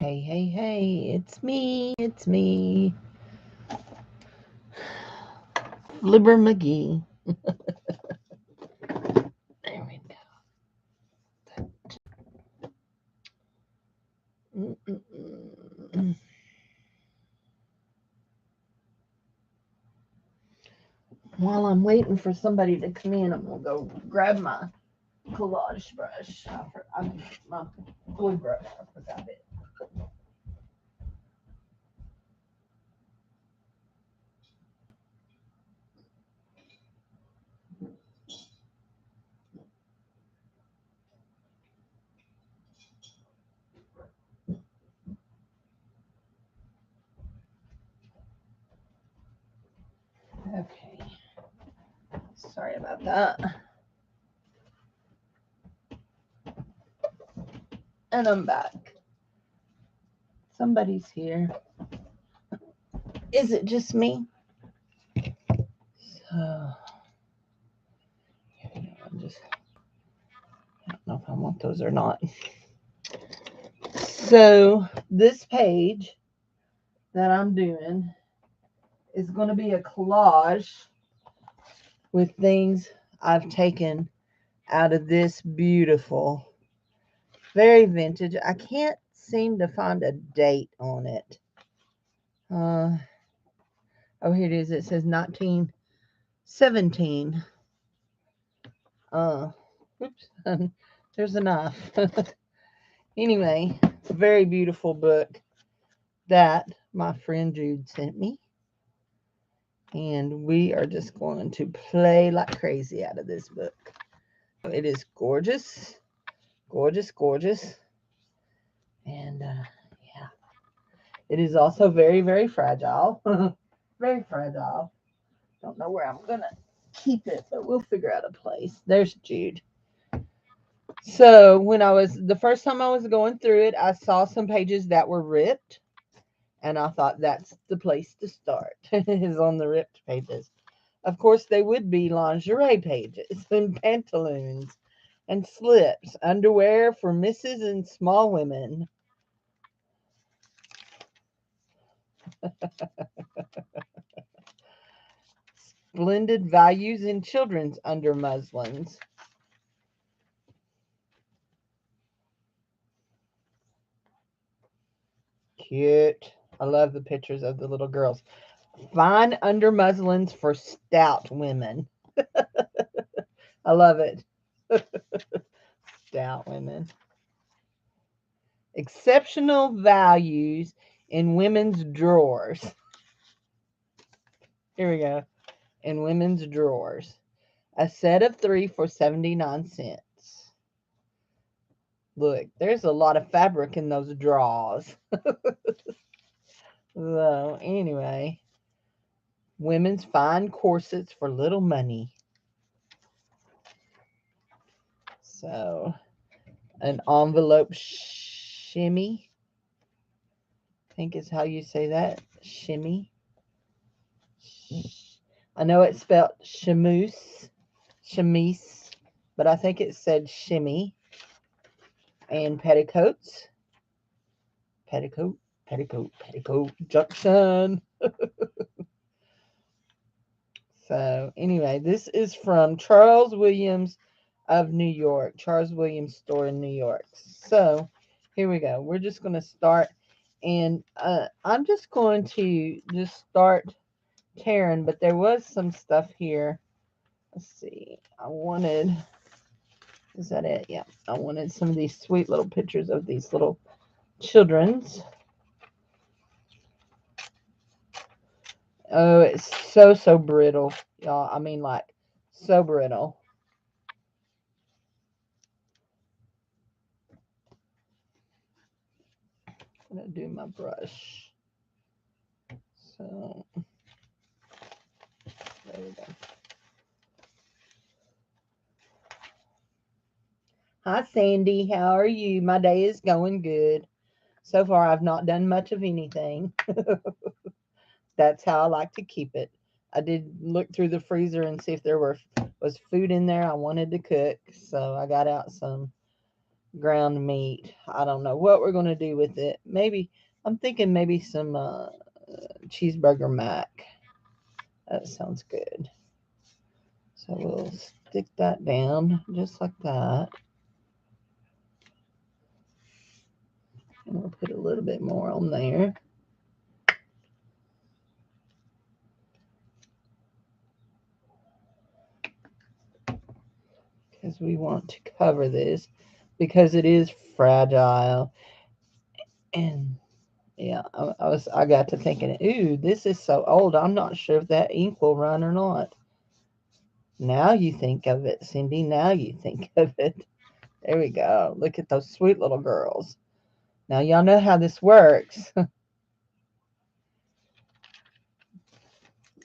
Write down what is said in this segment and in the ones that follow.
Hey, hey, hey, it's me, Flibber McGee. There we go. Mm-mm-mm. While I'm waiting for somebody to come in, I'm gonna go grab my collage brush. My glue brush. I forgot it. Okay. Sorry about that. And I'm back. Somebody's here. Is it just me? So, I'm just. I don't know if I want those or not. So this page that I'm doing is going to be a collage with things I've taken out of this beautiful, very vintage. I can't seem to find a date on it. Oh, here it is. It says 1917. Uh, oops. There's a knife. Anyway, very beautiful book that my friend Jude sent me. And we are just going to play like crazy out of this book. It is gorgeous, gorgeous, gorgeous. And yeah, it is also very, very fragile. Very fragile. Don't know where I'm going to keep it, but we'll figure out a place. There's Jude. So the first time I was going through it, I saw some pages that were ripped. And I thought that's the place to start, is on the ripped pages. Of course, they would be lingerie pages and pantaloons and slips, underwear for misses and small women. Splendid values in children's under muslins. Cute. I love the pictures of the little girls. Fine under muslins for stout women. I love it. Stout women. Exceptional values in women's drawers. Here we go. In women's drawers. A set of 3 for 79 cents. Look, there's a lot of fabric in those drawers. So, anyway, women's fine corsets for little money. So, an envelope shimmy. I think is how you say that. Shimmy. I know it's spelled chemise, but I think it said shimmy. And petticoats. Petticoat, petticoat junction. So, anyway, this is from Charles Williams of New York. Charles Williams store in New York. So, here we go. We're just going to start. And I'm just going to just start tearing. But there was some stuff here. Let's see. Is that it? Yeah. I wanted some of these sweet little pictures of these little children's. Oh, it's so brittle, y'all. I mean, like, so brittle. I'm going to do my brush. So, there we go. Hi, Sandy. How are you? My day is going good. So far, I've not done much of anything. That's how I like to keep it. I did look through the freezer and see if there was food in there I wanted to cook. So I got out some ground meat. I don't know what we're going to do with it. Maybe, I'm thinking maybe some cheeseburger mac. That sounds good. So we'll stick that down just like that. And we'll put a little bit more on there. Because we want to cover this because it is fragile. And yeah, I got to thinking, ooh, this is so old. I'm not sure if that ink will run or not. Now you think of it, Cindy. Now you think of it. There we go. Look at those sweet little girls. Now y'all know how this works.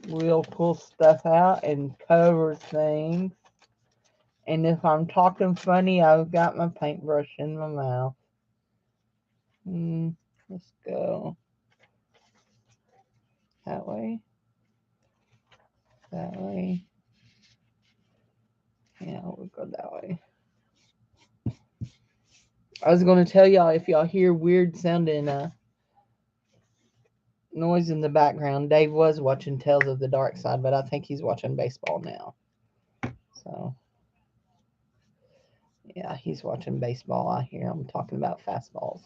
We'll pull stuff out and cover things. And if I'm talking funny, I've got my paintbrush in my mouth. Let's go that way. That way. Yeah, we'll go that way. I was going to tell y'all, if y'all hear weird sounding noise in the background, Dave was watching Tales of the Dark Side, but I think he's watching baseball now. So, yeah, he's watching baseball. I hear him talking about fastballs.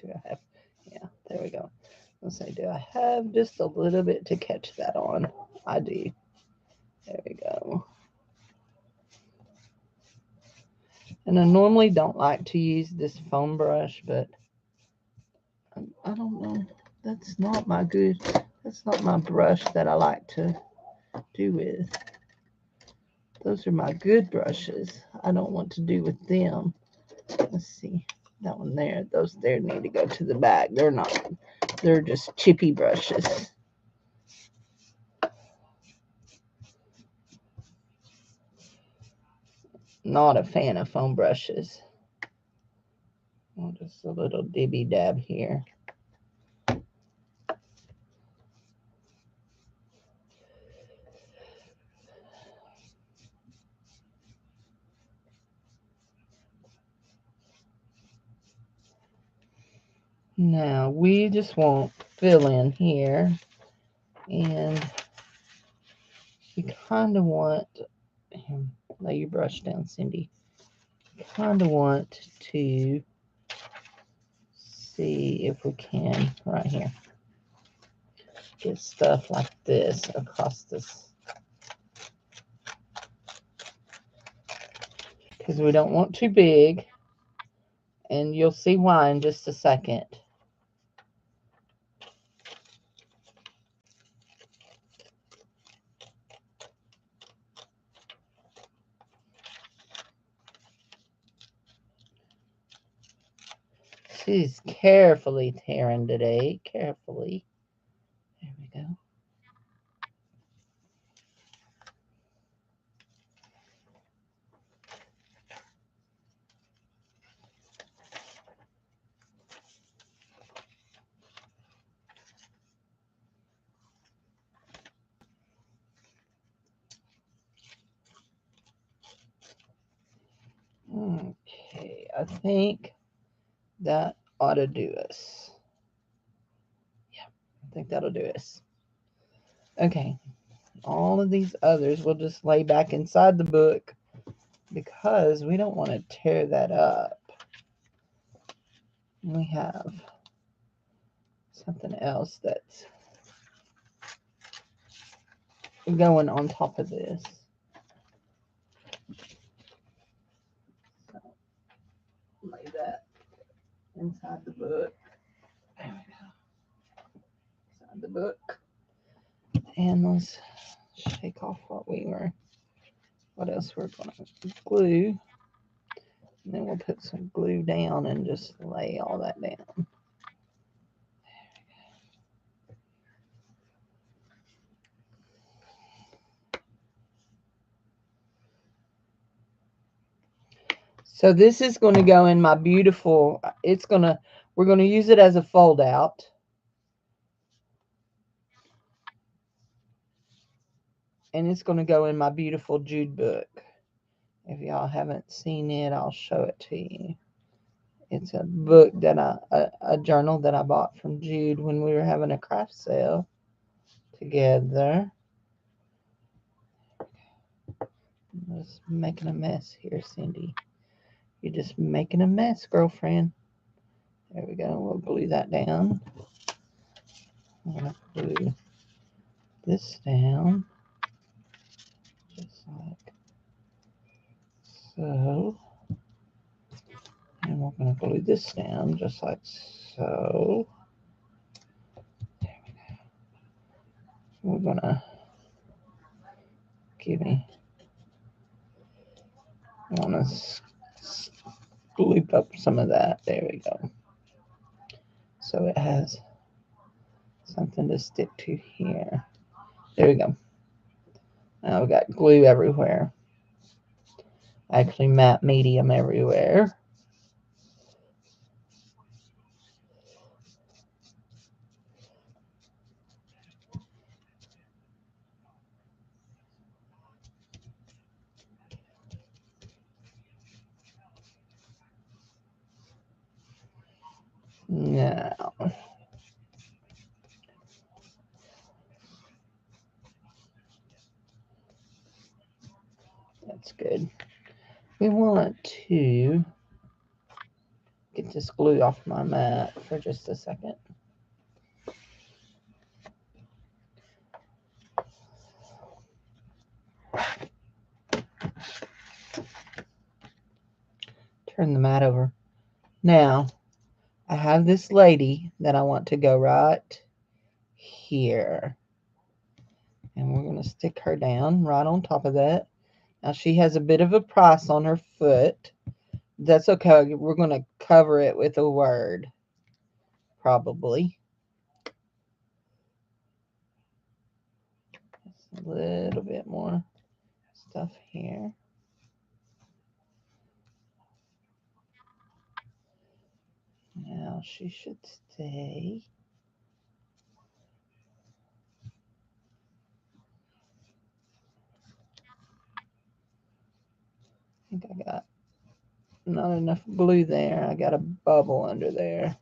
Do I have? Yeah, there we go. Let's say, do I have just a little bit to catch that on? I do. There we go. And I normally don't like to use this foam brush, but I don't know. That's not my brush that I like to do with. Those are my good brushes. I don't want to do with them. Let's see. That one there. Those there need to go to the back. They're just chippy brushes. Not a fan of foam brushes. Oh, just a little dibby dab here. Now we just want fill in here, and we kind of want, lay your brush down, Cindy. Kind of want to see if we can right here get stuff like this across this, because we don't want too big, and you'll see why in just a second. She's carefully tearing today. Carefully. There we go. Okay, I think that ought to do us. Yeah, I think that'll do us. Okay, all of these others we'll just lay back inside the book because we don't want to tear that up. We have something else that's going on top of this. So, lay that inside the book. There we go. Inside the book. And let's shake off what else we're going to glue. And then we'll put some glue down and just lay all that down. So this is going to go in my beautiful, we're going to use it as a fold out. And it's going to go in my beautiful Jude book. If y'all haven't seen it, I'll show it to you. It's a book that a journal that I bought from Jude when we were having a craft sale together. I'm just making a mess here, Cindy. You're just making a mess, girlfriend. There we go. We'll glue that down. I'm going to glue this down. Just like so. And we're going to glue this down just like so. There we go. We're going to I want to loop up some of that. There we go. So it has something to stick to here. There we go. Now we got glue everywhere. Actually, matte medium everywhere. Now, that's good. We want to get this glue off my mat for just a second. Turn the mat over. Now, I have this lady that I want to go right here. And we're going to stick her down right on top of that. Now, she has a bit of a price on her foot. That's okay. We're going to cover it with a word. Probably. Just a little bit more stuff here. Now she should stay. I think I got not enough glue there. I got a bubble under there.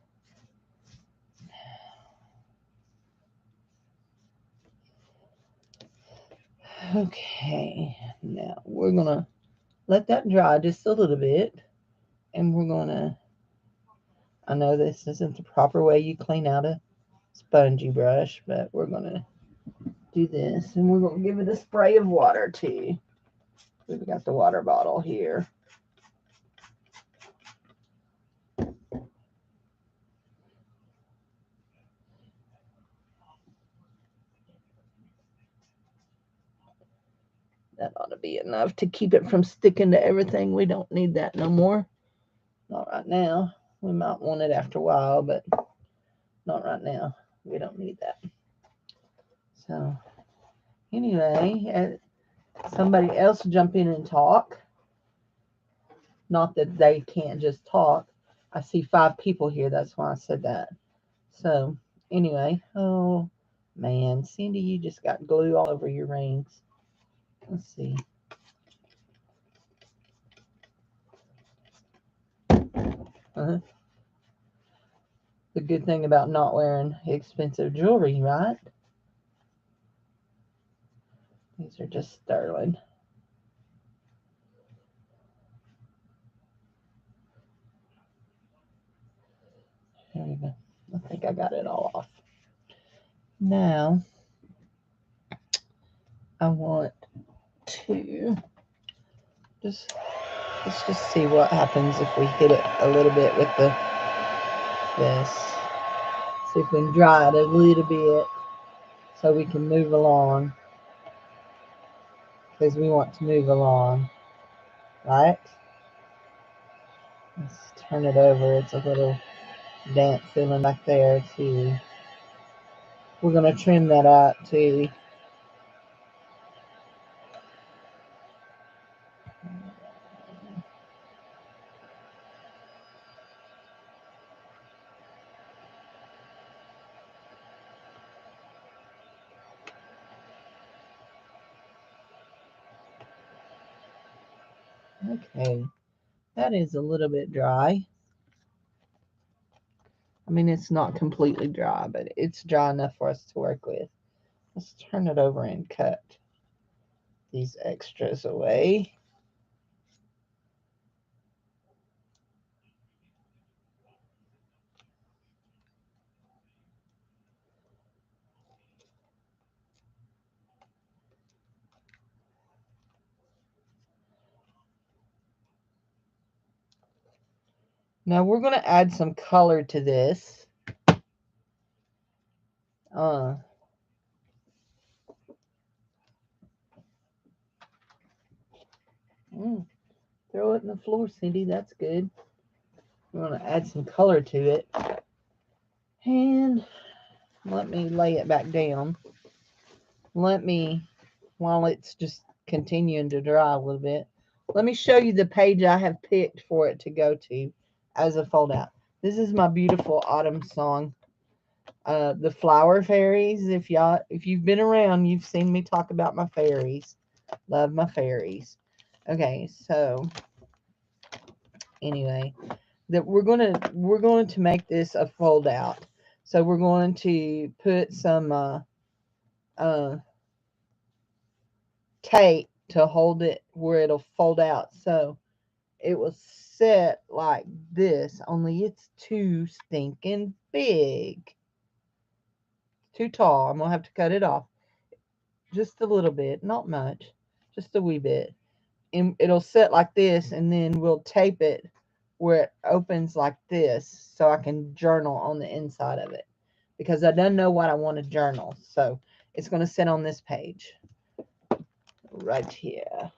Okay, now we're gonna let that dry just a little bit, and we're gonna, I know this isn't the proper way you clean out a spongy brush, but we're gonna do this, and we're gonna give it a spray of water too. We've got the water bottle here. That ought to be enough to keep it from sticking to everything. We don't need that no more. Not right now. We might want it after a while, but not right now. We don't need that. So, anyway, somebody else jump in and talk. Not that they can't just talk. I see 5 people here. That's why I said that. So, anyway. Oh, man. Cindy, you just got glue all over your rings. Let's see. The good thing about not wearing expensive jewelry, right? These are just sterling. There we go. I think I got it all off. Now, I want to let's just see what happens if we hit it a little bit with this. See if we can dry it a little bit so we can move along. Because we want to move along, right? Let's turn it over. It's a little damp feeling back there too. We're going to trim that out too. Okay, that is a little bit dry. I mean, it's not completely dry, but it's dry enough for us to work with. Let's turn it over and cut these extras away. Now we're going to add some color to this. Uh, Throw it in the floor, Cindy. That's good. We're going to add some color to it. And let me lay it back down. While it's just continuing to dry a little bit, let me show you the page I have picked for it to go to as a fold out. This is my beautiful autumn song. The flower fairies. If you've been around, you've seen me talk about my fairies. Love my fairies. Okay, so anyway, that we're going to make this a fold out. So we're going to put some tape to hold it where it'll fold out. So it will sit like this, only it's too stinking big. Too tall. I'm going to have to cut it off. Just a little bit, not much, just a wee bit. And it'll sit like this, and then we'll tape it where it opens like this so I can journal on the inside of it, because I don't know what I want to journal. So it's going to sit on this page right here.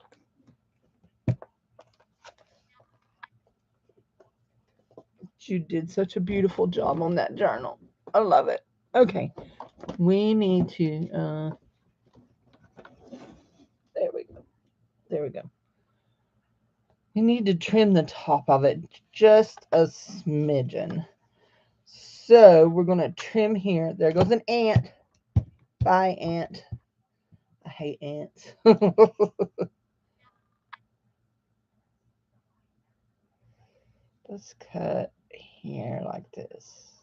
Jude did such a beautiful job on that journal. I love it. Okay, we need to there we go. There we go. We need to trim the top of it just a smidgen. So we're going to trim here. There goes an ant. Bye, ant. I hate ants. Let's cut here like this.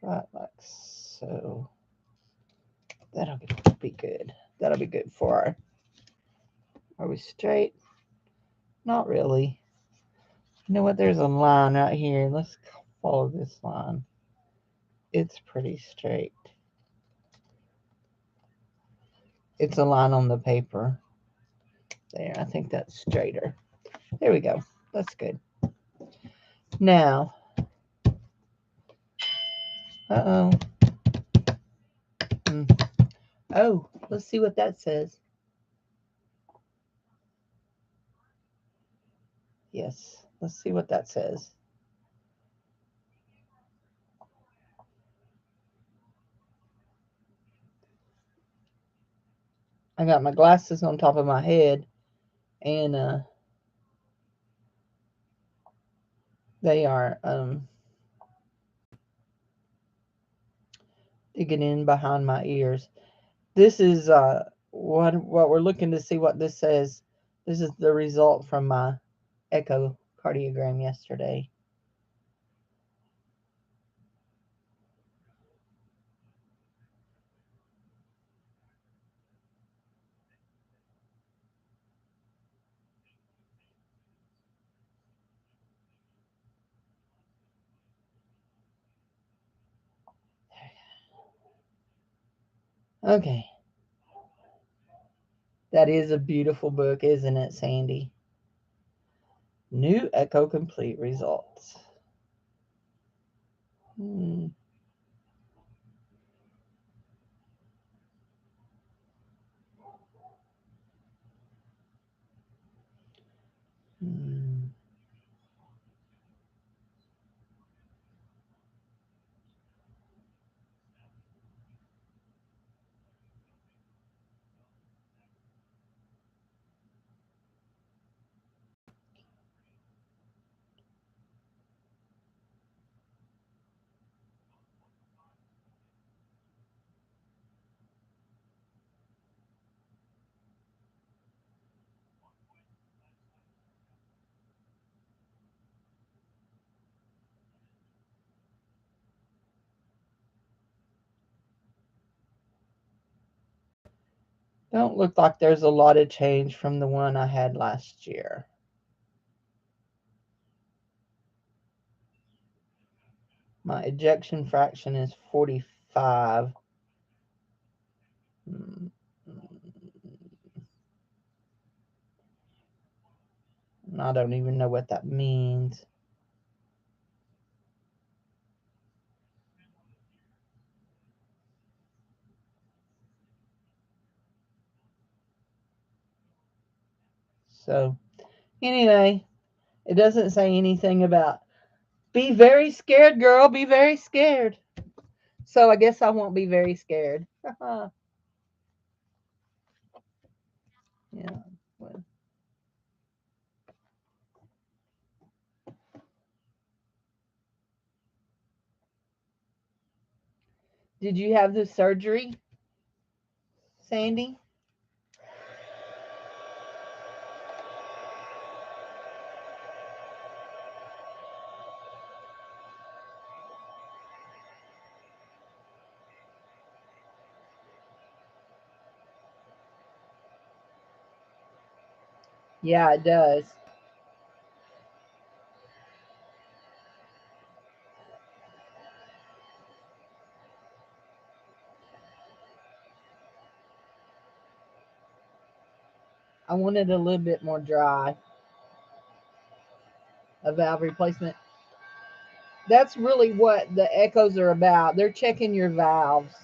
Right like so. That'll be good. That'll be good for our... Are we straight? Not really. You know what? There's a line right here. Let's follow this line. It's pretty straight. It's a line on the paper. There, I think that's straighter. There we go. That's good. Now, uh-oh. Oh, let's see what that says. Yes, let's see what that says. I got my glasses on top of my head, and they are digging in behind my ears. This is what we're looking to see what this says. This is the result from my echocardiogram yesterday. Okay. That is a beautiful book, isn't it, Sandy? New Echo Complete results. Hmm. Hmm. Don't look like there's a lot of change from the one I had last year. My ejection fraction is 45. I don't even know what that means. So, anyway, it doesn't say anything about be very scared, girl, be very scared. So I guess I won't be very scared. Yeah. Well. Did you have the surgery, Sandy? Yeah, it does. I wanted a little bit more dry. A valve replacement. That's really what the echoes are about. They're checking your valves.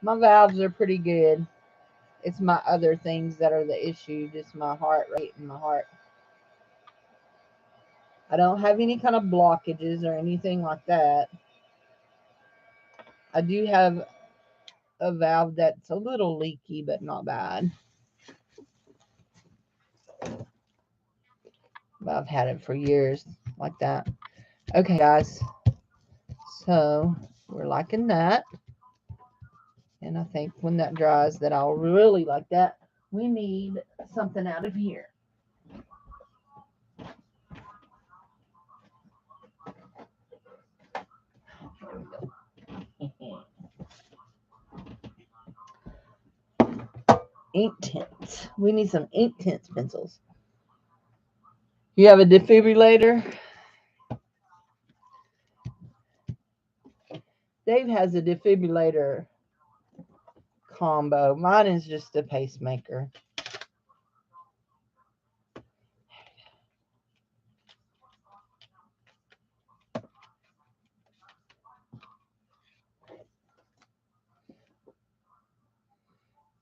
My valves are pretty good. It's my other things that are the issue, just my heart rate and my heart. I don't have any kind of blockages or anything like that. I do have a valve that's a little leaky, but not bad. But I've had it for years like that. Okay, guys. So we're liking that. And I think when that dries that I'll really like that. We need something out of here. There we go. Ink tints. We need some ink tints pencils. You have a defibrillator? Dave has a defibrillator combo. Mine is just a pacemaker.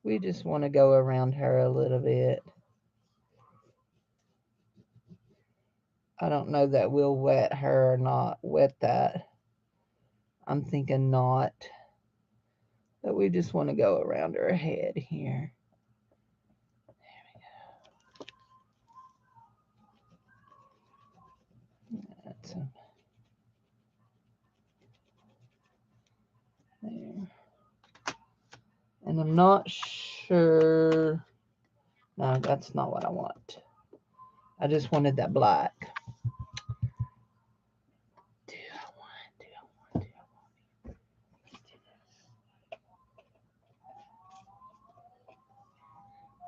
We just want to go around her a little bit. I don't know that we'll wet her or not wet that. I'm thinking not. But we just want to go around her head here. That's a, there. And I'm not sure. No, that's not what I want. I just wanted that black.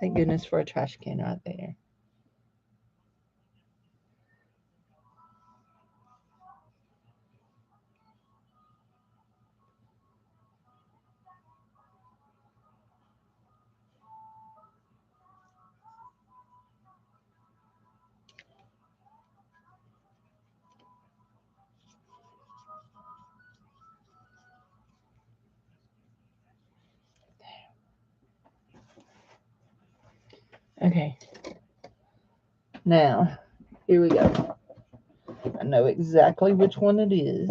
Thank goodness for a trash can right there. Okay. Now, here we go. I know exactly which one it is.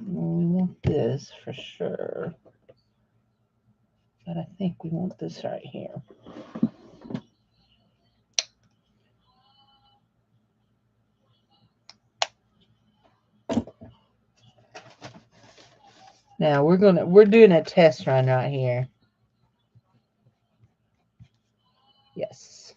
We want this for sure. But I think we want this right here. Now we're doing a test run right here. Yes.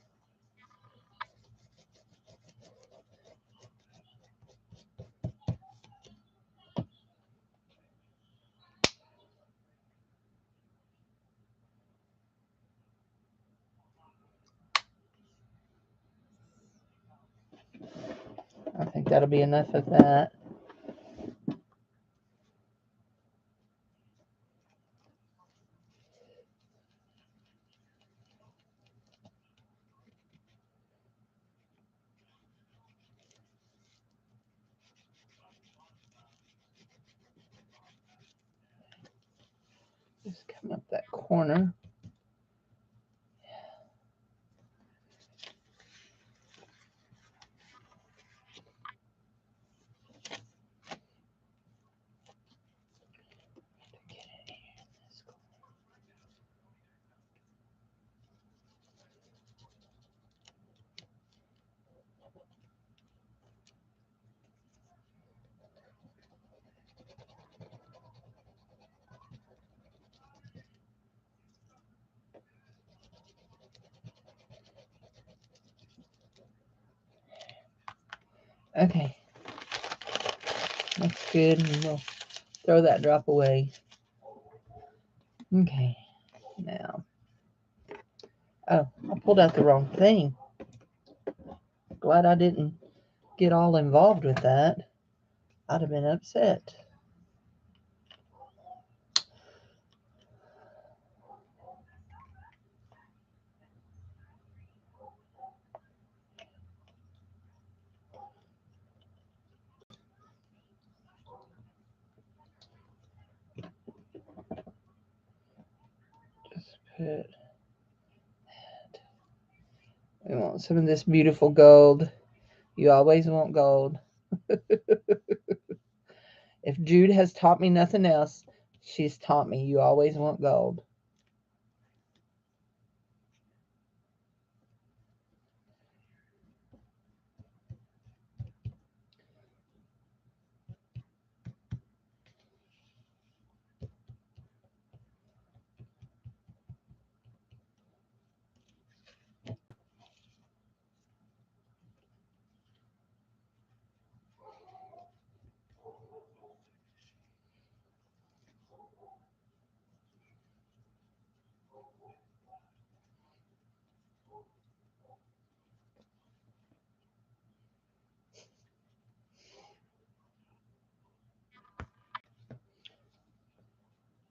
that'll be enough of that. Just come up that corner. Okay, that's good, and we'll throw that drop away. Okay, now, oh, I pulled out the wrong thing. Glad I didn't get all involved with that. I'd have been upset. Just put that. We want some of this beautiful gold. You always want gold. If Jude has taught me nothing else, she's taught me you always want gold.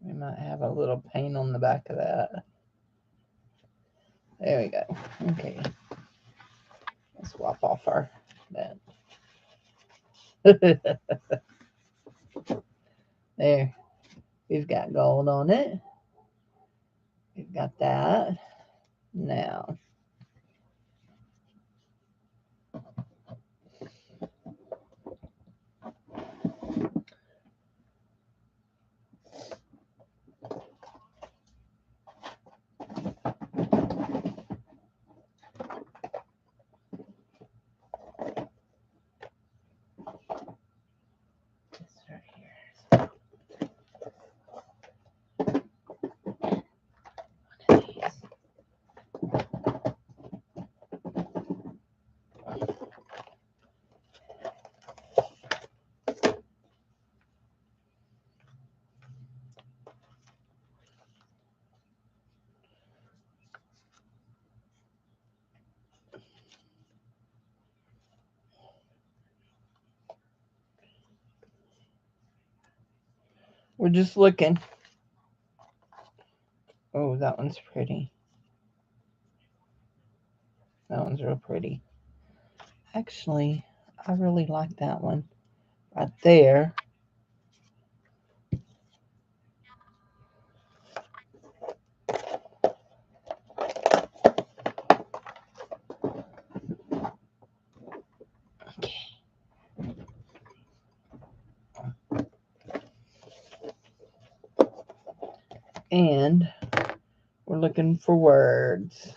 We might have a little paint on the back of that. There we go. Okay. Let's swap off our that. There. We've got gold on it. We've got that. Now. We're just looking. Oh, that one's pretty. That one's real pretty. Actually, I really like that one right there. Okay. And we're looking for words.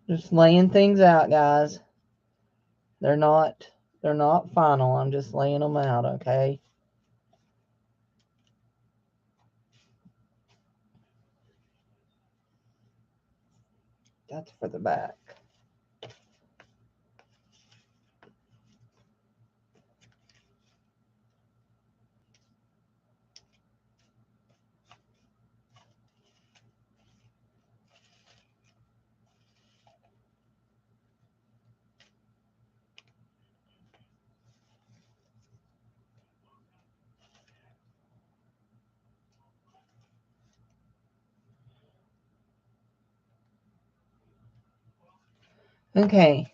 Just laying things out, guys. They're not final. I'm just laying them out, okay? That's for the back. Okay.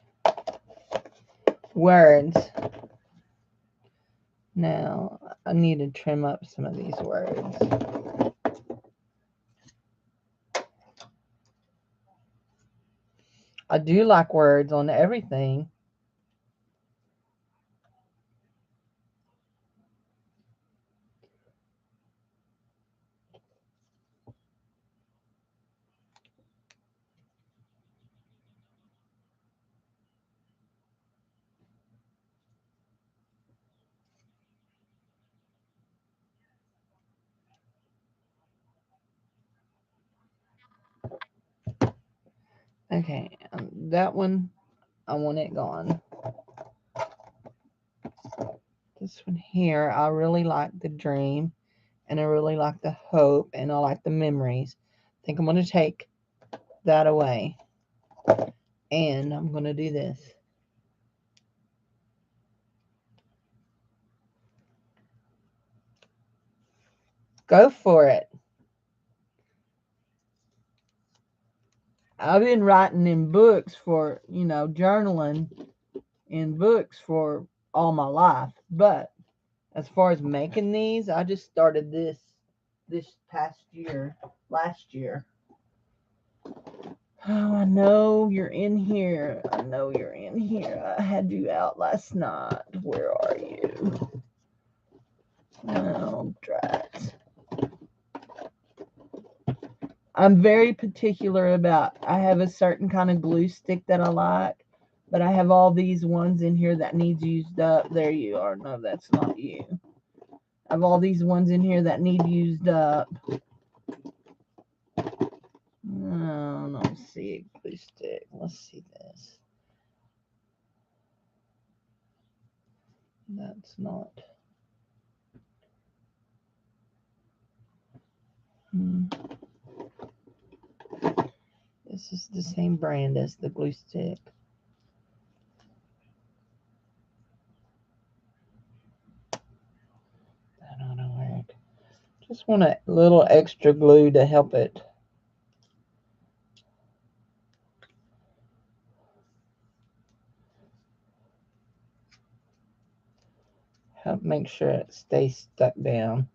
Words. Now, I need to trim up some of these words. I do like words on everything. Okay, that one, I want it gone. This one here, I really like the dream, and I really like the hope, and I like the memories. I think I'm going to take that away, and I'm going to do this. Go for it. I've been writing in books for, journaling in books for all my life, but as far as making these, I just started this last year. Oh, I know you're in here. I know you're in here. I had you out last night. Where are you? Oh, drat. I'm very particular about, I have a certain kind of glue stick that I like, but I have all these ones in here that needs used up. There you are. No, that's not you. I have all these ones in here that need used up. Oh, let's see, glue stick. Let's see this. That's not. This is the same brand as the glue stick. That ought to work. Just want a little extra glue to help it. Help make sure it stays stuck down.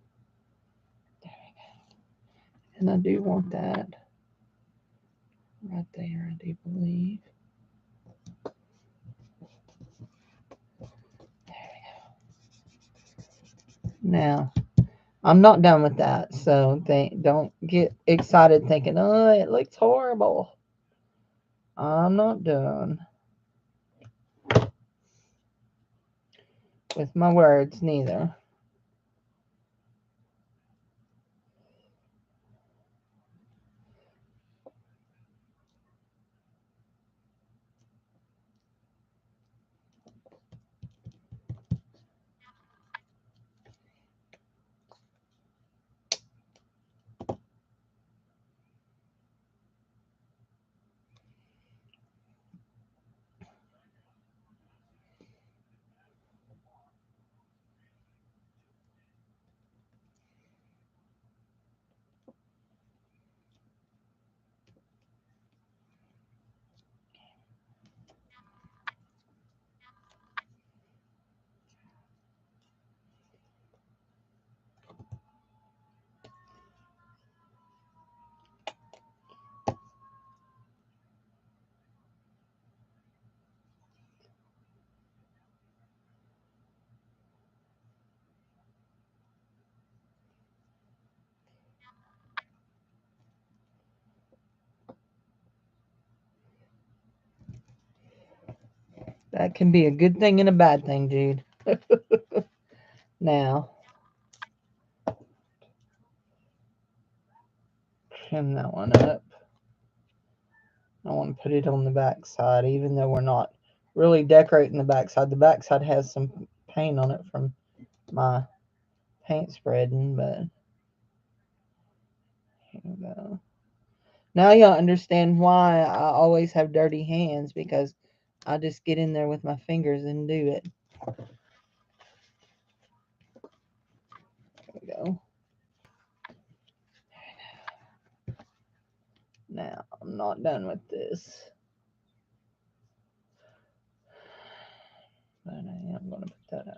There we go. And I do want that right there, I do believe. There we go. Now, I'm not done with that, so don't get excited thinking, oh, it looks horrible. I'm not done with my words neither. That can be a good thing and a bad thing, Jude. Now, trim that one up. I want to put it on the back side, even though we're not really decorating the back side. The back side has some paint on it from my paint spreading, but here we go. Now y'all understand why I always have dirty hands, because I just get in there with my fingers and do it. There we go. Now, I'm not done with this, but I am going to put that out.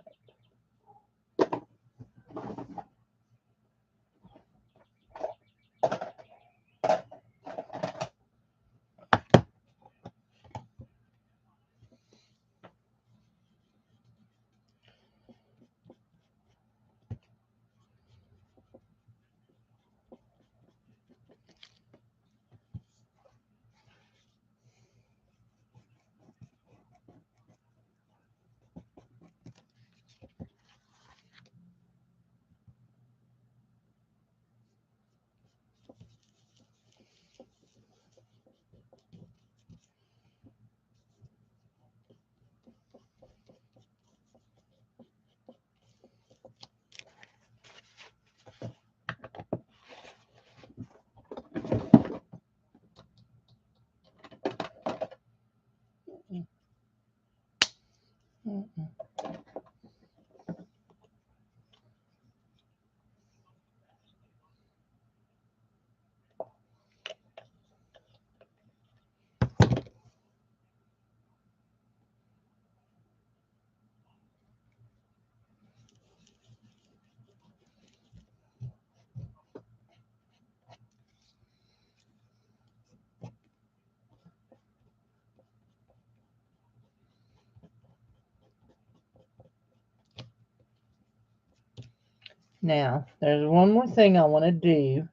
Now, there's one more thing I want to do,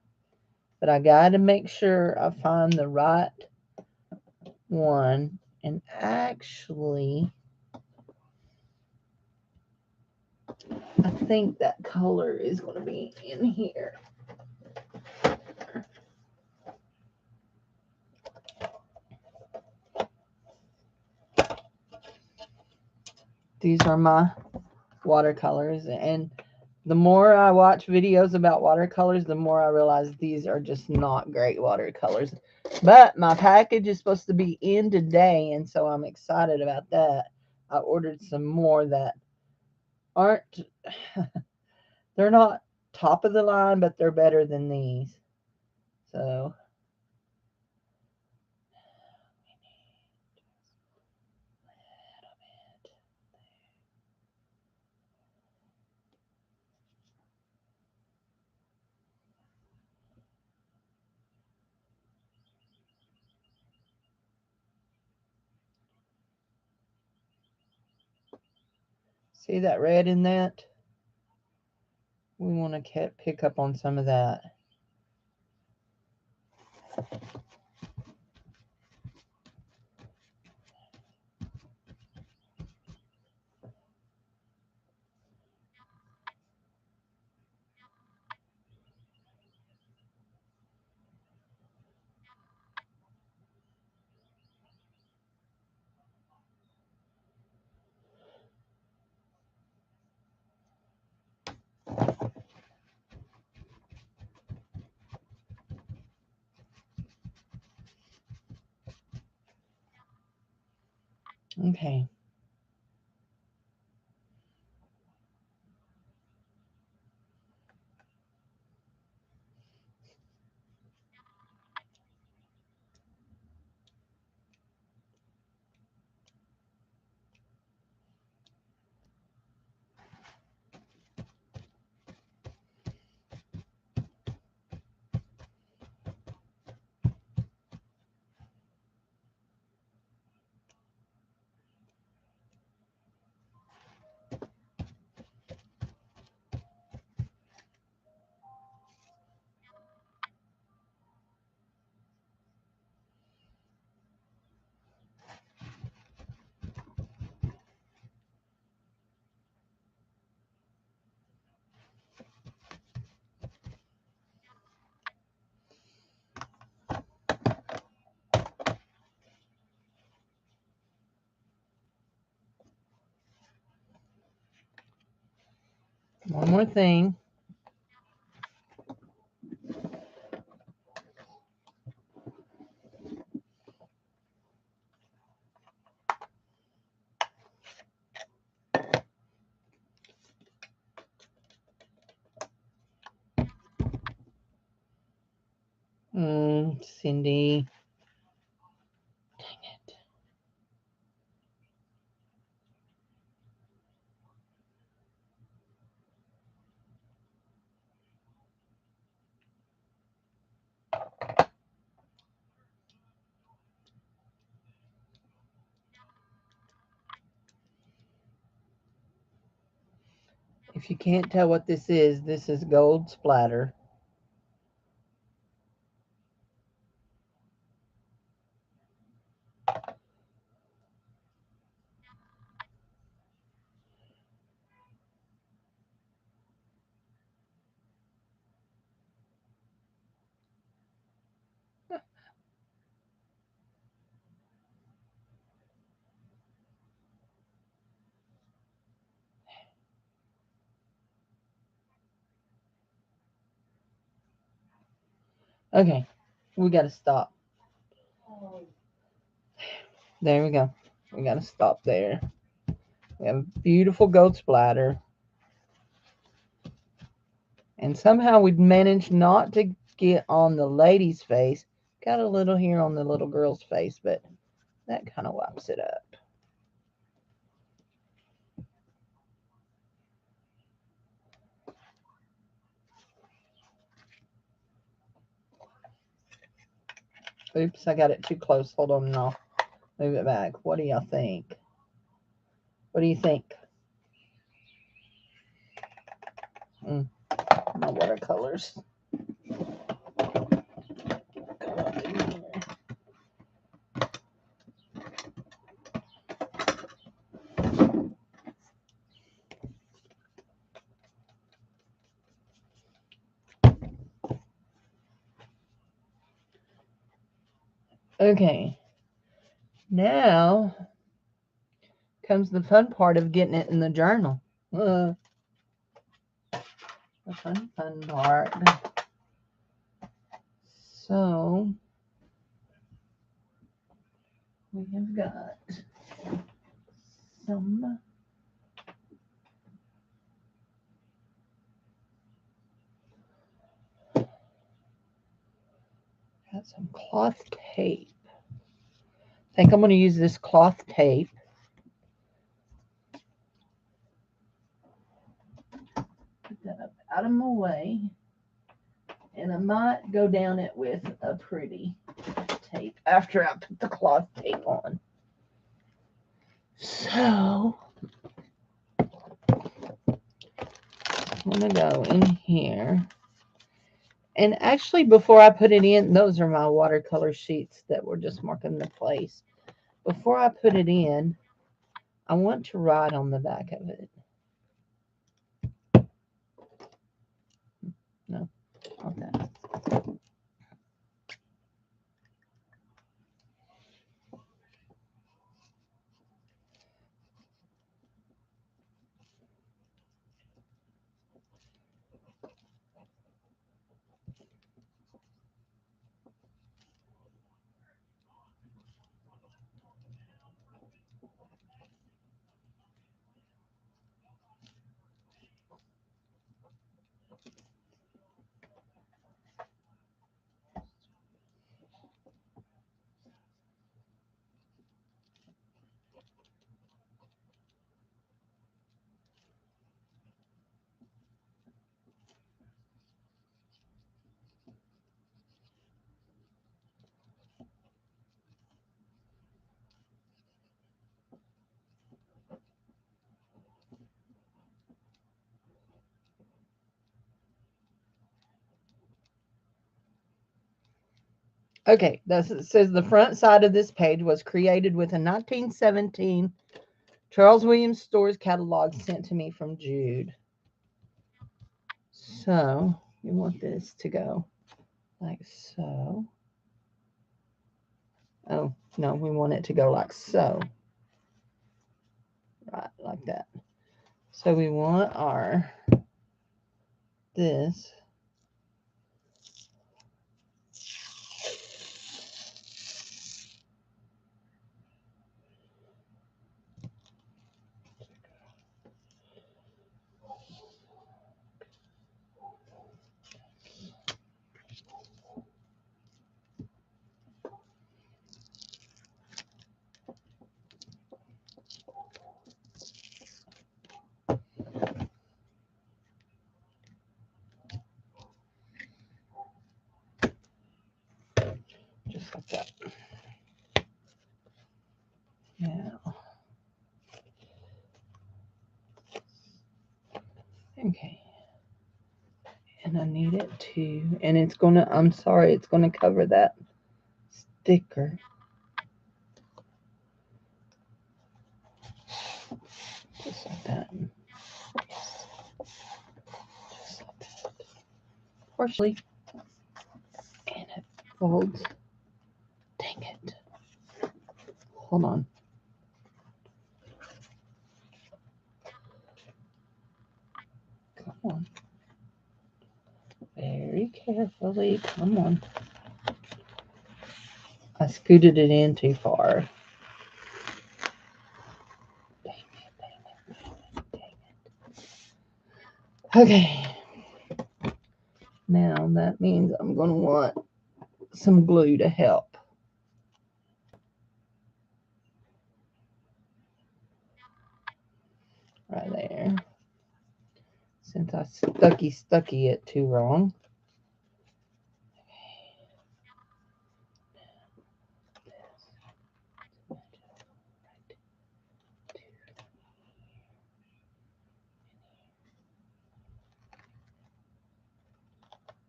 but I got to make sure I find the right one. And actually, I think that color is going to be in here. These are my watercolors, and the more I watch videos about watercolors, the more I realize these are just not great watercolors. But my package is supposed to be in today, and so I'm excited about that. I ordered some more that aren't, they're not top of the line, but they're better than these. So see that red in that? We want to pick up on some of that. Okay. more thing. Cindy. Dang it. If you can't tell what this is gold splatter. Okay, we got to stop. There we go. We got to stop there. We have a beautiful gold splatter. And somehow we managed not to get on the lady's face. Got a little here on the little girl's face, but that kind of wipes it up. Oops, I got it too close. Hold on, and I'll move it back. What do y'all think? What do you think? My watercolors. Okay. Now comes the fun part of getting it in the journal. The fun part. So we have got some cloth tape. I think I'm going to use this cloth tape. Put that up out of my way. And I might go down it with a pretty tape after I put the cloth tape on. So I'm going to go in here. And actually, before I put it in, those are my watercolor sheets that were just marking the place. Before I put it in, I want to write on the back of it. No, not that. Okay, it says the front side of this page was created with a 1917 Charles Williams Stores catalog sent to me from Jude. So we want this to go like so. Oh, no, we want it to go like so. Right, like that. So we want our this. Just like that. Now, okay. And I need it to, and it's gonna, I'm sorry, it's gonna cover that sticker. Just like that. Just like that. Partially. And it folds. Dang it. Hold on. Come on. Very carefully. Come on. I scooted it in too far. Dang it, dang it, dang it, dang it. Okay. Now that means I'm going to want some glue to help. Right there. Since I stucky it too wrong.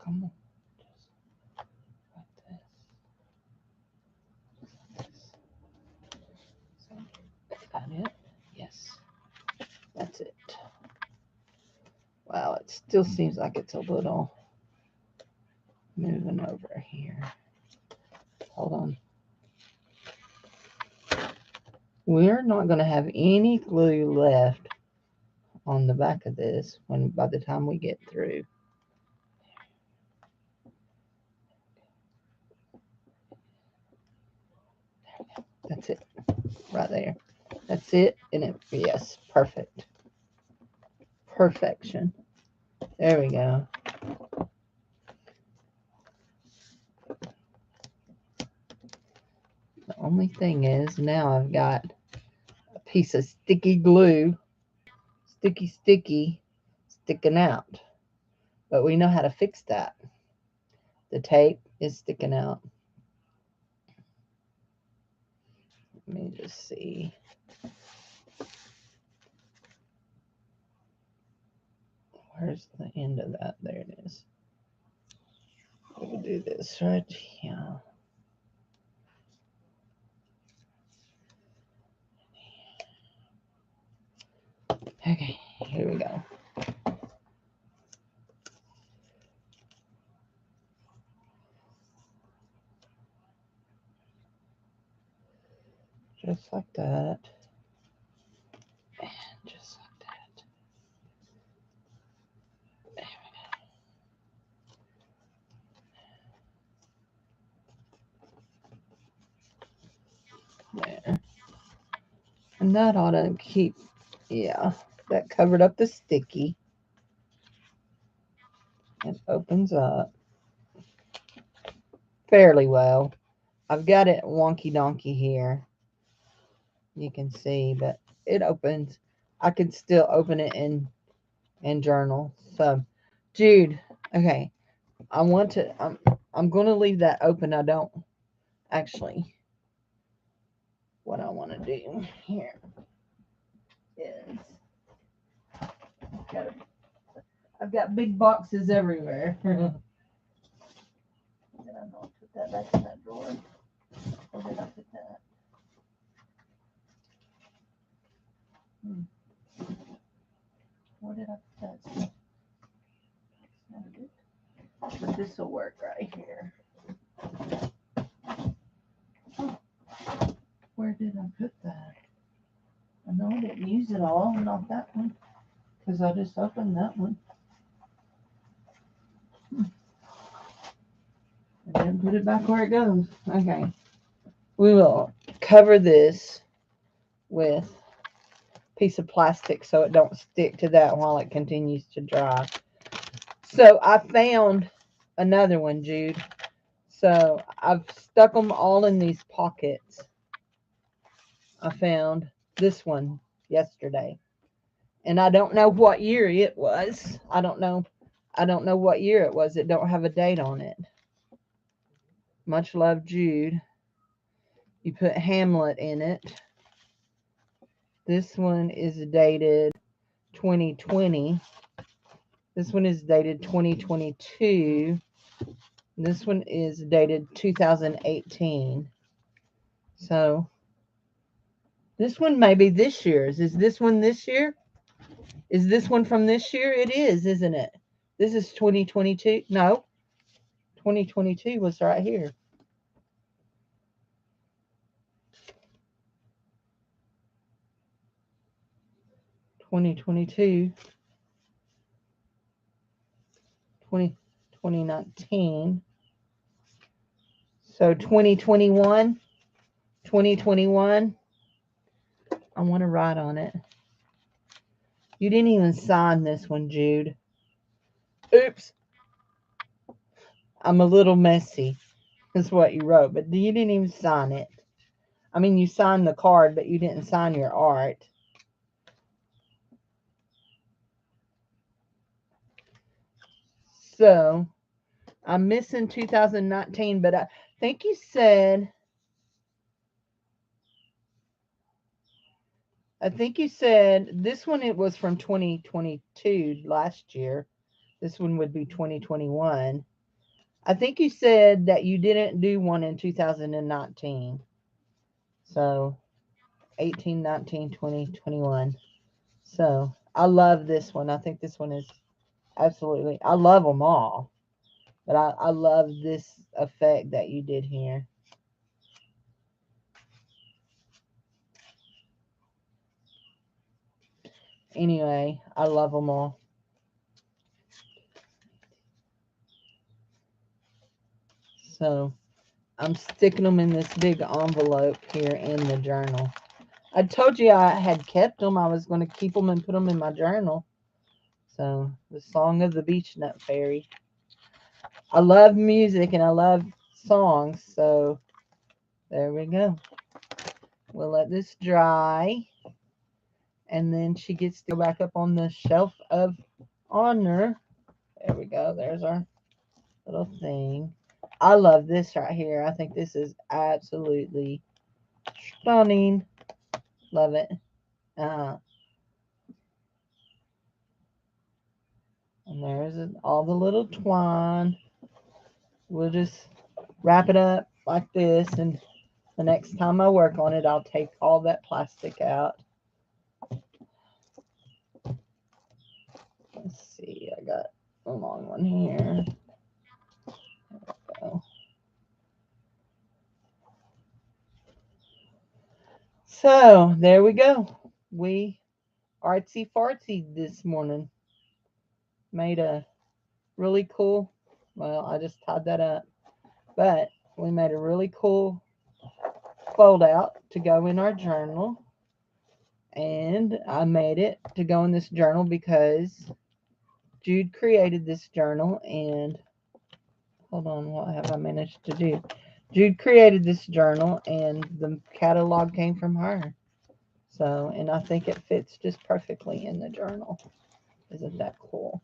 Come on. Just like this. So, is that it? Yes. That's it. Wow, it still seems like it's a little moving over here. Hold on. We're not going to have any glue left on the back of this by the time we get through. That's it. Right there. That's it. And it, yes, perfect. Perfection. There we go. The only thing is now I've got a piece of sticky glue, sticky, sticking out. But we know how to fix that. The tape is sticking out. Let me just see. Where's the end of that? There it is. We'll do this right here. Okay, here we go. Just like that. And just like that. There we go. There. And that ought to keep, yeah, that covered up the sticky. It opens up fairly well. I've got it wonky donkey here. You can see, but it opens. I can still open it in journal. So, Jude, okay. I'm going to leave that open. I don't actually. What I want to do here is I've got big boxes everywhere. Did I not put that back in that drawer? Or did I put that? Where did I put that? But this will work right here. Oh, where did I put that? I know I didn't use it all, not that one, because I just opened that one. put it back where it goes. Okay. We will cover this with a piece of plastic so it don't stick to that while it continues to dry. So I found another one, Jude. So I've stuck them all in these pockets. I found this one yesterday. And I don't know what year it was. I don't know what year it was. It don't have a date on it. Much love, Jude. You put Hamlet in it. This one is dated 2020. This one is dated 2022. This one is dated 2018. So this one may be this year's. Is this one this year? Is this one from this year? It is, isn't it? This is 2022. No, 2022 was right here. 2022. 2019. So 2021. 2021. I want to write on it. You didn't even sign this one, Jude. Oops. I'm a little messy. That's what you wrote, but you didn't even sign it. I mean, you signed the card, but you didn't sign your art. So, I'm missing 2019, but I think you said, this one, it was from 2022 last year. This one would be 2021. I think you said that you didn't do one in 2019. So 18, 19, 20, 21. So I love this one. I think this one is absolutely, I love them all. But I love this effect that you did here. Anyway, I love them all. So I'm sticking them in this big envelope here in the journal. I told you I had kept them. I was going to keep them and put them in my journal. So the Song of the Beech Nut Fairy. I love music and I love songs. So there we go. We'll let this dry. And then she gets to go back up on the shelf of honor. There we go. There's our little thing. I love this right here. I think this is absolutely stunning. Love it. And there's all the little twine. We'll just wrap it up like this. And the next time I work on it, I'll take all that plastic out. Let's see. I got a long one here. There we go. So there we go. We artsy fartsy this morning. Made a really cool, well, I just tied that up, but we made a really cool fold out to go in our journal. And I made it to go in this journal because Jude created this journal. And hold on, what have I managed to do? Jude created this journal and the catalog came from her. So, and I think it fits just perfectly in the journal. Isn't that cool?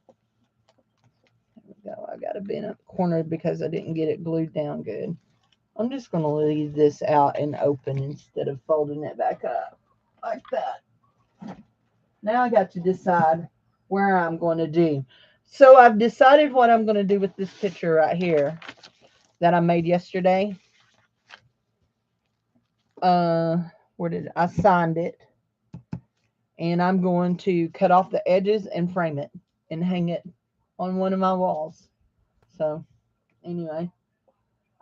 There we go. I got a bent up corner because I didn't get it glued down good. I'm just going to leave this out and open instead of folding it back up like that. Now I got to decide where I'm going to do. So I've decided what I'm going to do with this picture right here that I made yesterday. Where did I signed it? And I'm going to cut off the edges and frame it and hang it on one of my walls. So anyway,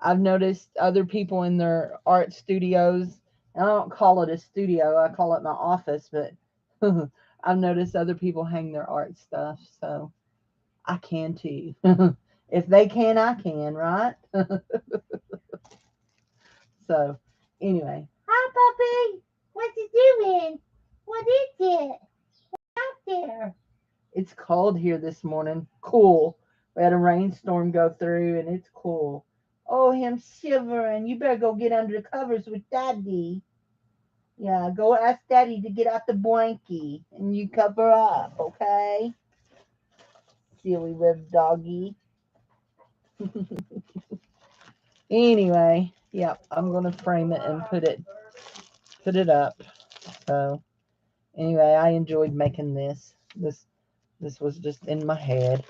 I've noticed other people in their art studios, and I don't call it a studio, I call it my office, but I've noticed other people hang their art stuff, so I can too. If they can, I can, right? So, anyway. Hi, puppy. What you doing? What is it? Out there. It's cold here this morning. Cool. We had a rainstorm go through and it's cool. Oh, him shivering. You better go get under the covers with Daddy. Yeah, go ask Daddy to get out the blankie and you cover up, okay? Silly little doggy. Anyway, yep, I'm gonna frame it and put it up. So anyway, I enjoyed making this. This was just in my head.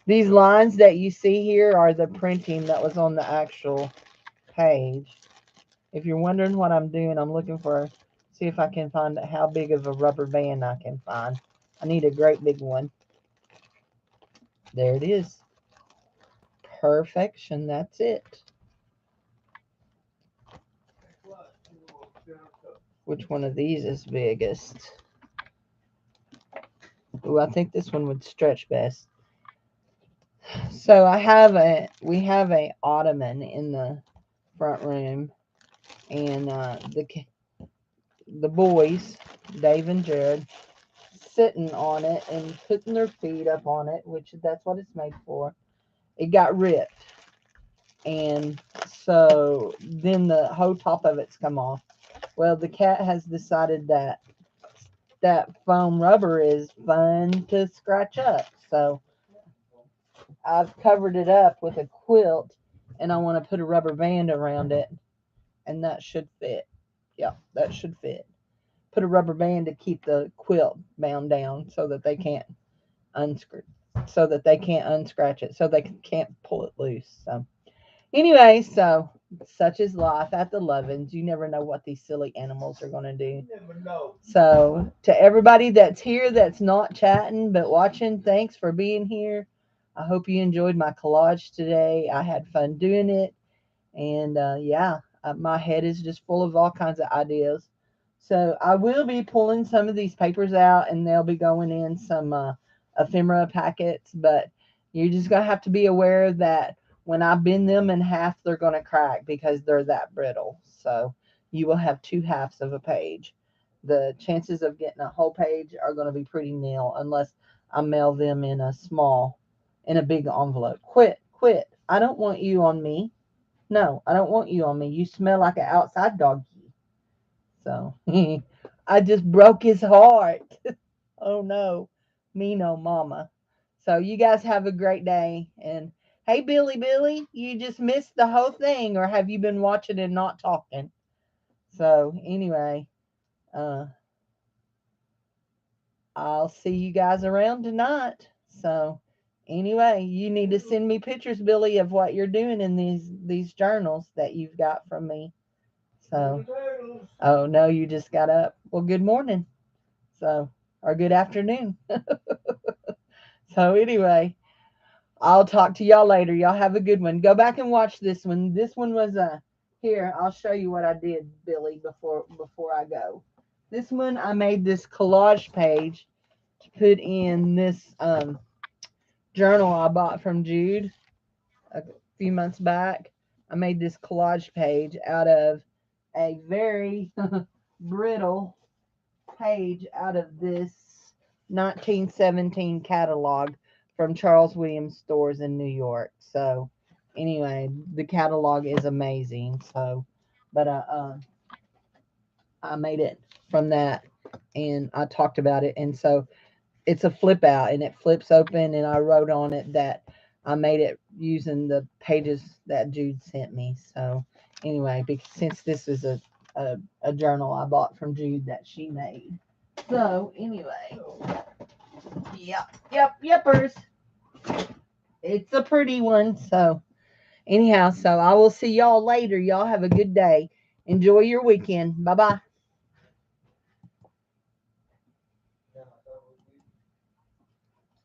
These lines that you see here are the printing that was on the actual page. If you're wondering what I'm doing, I'm looking for, see if I can find how big of a rubber band I can find. I need a great big one. There it is. Perfection. That's it. Which one of these is biggest? Ooh, I think this one would stretch best. So we have a ottoman in the front room, and the boys, Dave and Jared, sitting on it and putting their feet up on it, which that's what it's made for. It got ripped, and so then the whole top of it's come off. Well, the cat has decided that foam rubber is fun to scratch up, so I've covered it up with a quilt, and I want to put a rubber band around it, and that should fit. Yeah, that should fit. Put a rubber band to keep the quilt bound down so that they can't unscratch it, so they can't pull it loose. So anyway, so such is life at the Lovens. You never know what these silly animals are going to do. Never know. So to everybody that's here that's not chatting but watching, thanks for being here. I hope you enjoyed my collage today. I had fun doing it, and my head is just full of all kinds of ideas. So I will be pulling some of these papers out, and they'll be going in some ephemera packets. But you're just gonna have to be aware that when I bend them in half, they're gonna crack because they're that brittle. So you will have two halves of a page. The chances of getting a whole page are gonna be pretty nil unless I mail them in a big envelope. Quit. I don't want you on me. No, I don't want you on me. You smell like an outside doggy. So I just broke his heart. Oh no, me no mama. So you guys have a great day. And hey, Billy, you just missed the whole thing, or have you been watching and not talking? So anyway, uh, I'll see you guys around tonight. So anyway, you need to send me pictures, Billy, of what you're doing in these journals that you've got from me. So, oh no, you just got up. Well, good morning. So, or good afternoon. So anyway, I'll talk to y'all later. Y'all have a good one. Go back and watch this one. This one was here. I'll show you what I did, Billy, before I go. This one I made this collage page to put in this journal I bought from Jude a few months back. I made this collage page out of a very brittle page out of this 1917 catalog from Charles Williams stores in New York. So anyway, the catalog is amazing. So, but I made it from that, and I talked about it, and so it's a flip out, and it flips open, and I wrote on it that I made it using the pages that Jude sent me. So anyway, because since this is a journal I bought from Jude that she made. So anyway, yepers. It's a pretty one. So anyhow, so I will see y'all later. Y'all have a good day. Enjoy your weekend. Bye bye.